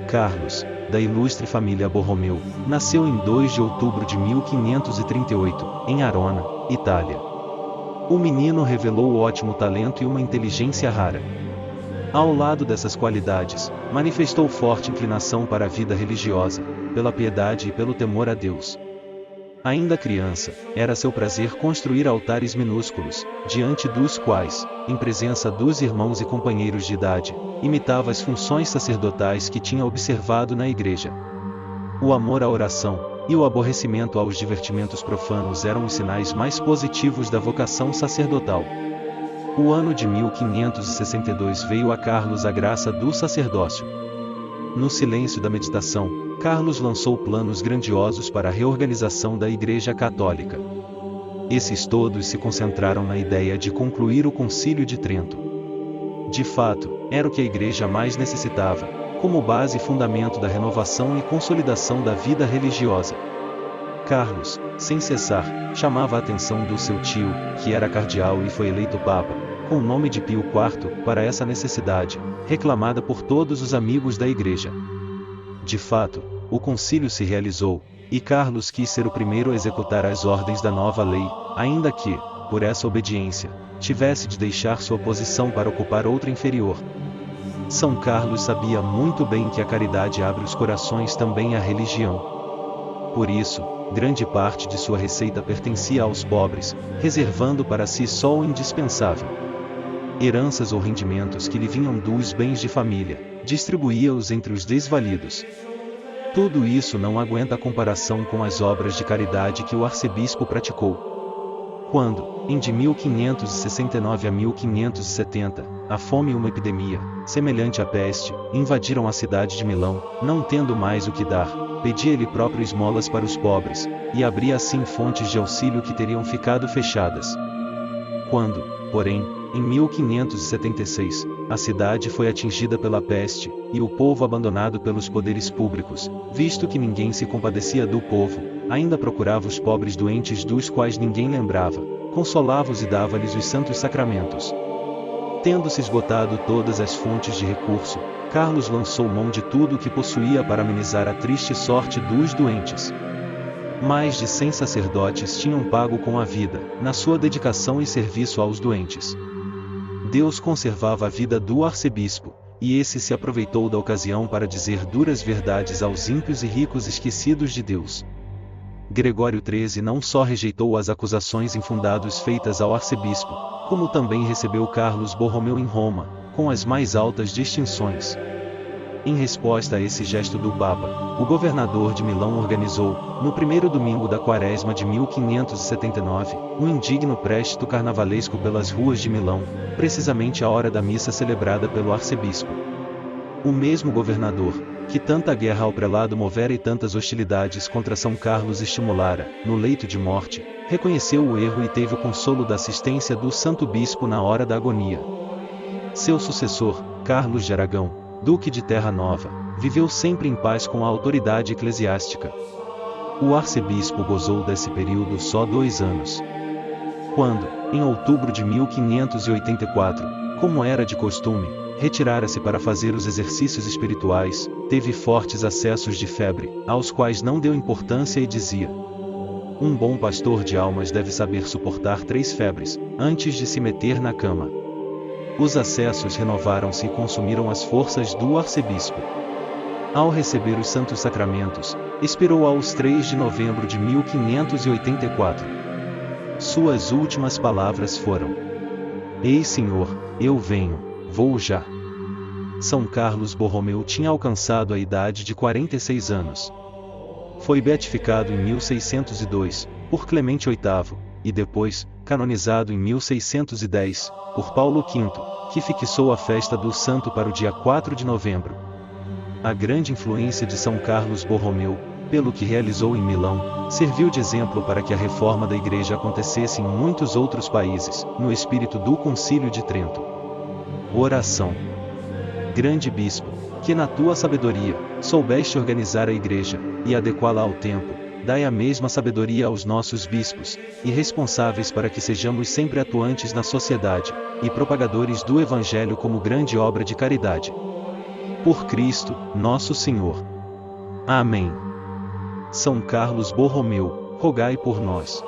Carlos, da ilustre família Borromeu, nasceu em 2 de outubro de 1538, em Arona, Itália. O menino revelou ótimo talento e uma inteligência rara. Ao lado dessas qualidades, manifestou forte inclinação para a vida religiosa, pela piedade e pelo temor a Deus. Ainda criança, era seu prazer construir altares minúsculos, diante dos quais, em presença dos irmãos e companheiros de idade, imitava as funções sacerdotais que tinha observado na igreja. O amor à oração e o aborrecimento aos divertimentos profanos eram os sinais mais positivos da vocação sacerdotal. O ano de 1562 veio a Carlos a graça do sacerdócio. No silêncio da meditação, Carlos lançou planos grandiosos para a reorganização da Igreja Católica. Esses todos se concentraram na ideia de concluir o Concílio de Trento. De fato, era o que a Igreja mais necessitava, como base e fundamento da renovação e consolidação da vida religiosa. Carlos, sem cessar, chamava a atenção do seu tio, que era cardeal e foi eleito Papa, com o nome de Pio IV, para essa necessidade, reclamada por todos os amigos da Igreja. De fato, o concílio se realizou, e Carlos quis ser o primeiro a executar as ordens da nova lei, ainda que, por essa obediência, tivesse de deixar sua posição para ocupar outra inferior. São Carlos sabia muito bem que a caridade abre os corações também à religião. Por isso, grande parte de sua receita pertencia aos pobres, reservando para si só o indispensável. Heranças ou rendimentos que lhe vinham dos bens de família, distribuía-os entre os desvalidos. Tudo isso não aguenta comparação com as obras de caridade que o arcebispo praticou. Quando, em de 1569 a 1570, a fome e uma epidemia, semelhante à peste, invadiram a cidade de Milão, não tendo mais o que dar, pedia ele próprio esmolas para os pobres, e abria assim fontes de auxílio que teriam ficado fechadas. Quando, porém, em 1576, a cidade foi atingida pela peste, e o povo abandonado pelos poderes públicos, visto que ninguém se compadecia do povo, ainda procurava os pobres doentes dos quais ninguém lembrava, consolava-os e dava-lhes os santos sacramentos. Tendo-se esgotado todas as fontes de recurso, Carlos lançou mão de tudo o que possuía para amenizar a triste sorte dos doentes. Mais de 100 sacerdotes tinham pago com a vida, na sua dedicação e serviço aos doentes. Deus conservava a vida do arcebispo, e esse se aproveitou da ocasião para dizer duras verdades aos ímpios e ricos esquecidos de Deus. Gregório XIII não só rejeitou as acusações infundadas feitas ao arcebispo, como também recebeu Carlos Borromeu em Roma, com as mais altas distinções. Em resposta a esse gesto do Papa, o governador de Milão organizou, no primeiro domingo da Quaresma de 1579, um indigno préstito carnavalesco pelas ruas de Milão, precisamente à hora da missa celebrada pelo arcebispo. O mesmo governador, que tanta guerra ao prelado movera e tantas hostilidades contra São Carlos estimulara, no leito de morte, reconheceu o erro e teve o consolo da assistência do santo bispo na hora da agonia. Seu sucessor, Carlos de Aragão, Duque de Terra Nova, viveu sempre em paz com a autoridade eclesiástica. O arcebispo gozou desse período só 2 anos. Quando, em outubro de 1584, como era de costume, retirara-se para fazer os exercícios espirituais, teve fortes acessos de febre, aos quais não deu importância e dizia: um bom pastor de almas deve saber suportar 3 febres, antes de se meter na cama. Os acessos renovaram-se e consumiram as forças do arcebispo. Ao receber os santos sacramentos, expirou aos 3 de novembro de 1584. Suas últimas palavras foram: Ei Senhor, eu venho, vou já. São Carlos Borromeu tinha alcançado a idade de 46 anos. Foi beatificado em 1602, por Clemente VIII, e depois, canonizado em 1610, por Paulo V, que fixou a festa do santo para o dia 4 de novembro. A grande influência de São Carlos Borromeu, pelo que realizou em Milão, serviu de exemplo para que a reforma da Igreja acontecesse em muitos outros países, no espírito do Concílio de Trento. Oração. Grande Bispo, que na tua sabedoria, soubeste organizar a Igreja, e adequá-la ao tempo, dai a mesma sabedoria aos nossos bispos, e responsáveis para que sejamos sempre atuantes na sociedade, e propagadores do Evangelho como grande obra de caridade. Por Cristo, nosso Senhor. Amém. São Carlos Borromeu, rogai por nós.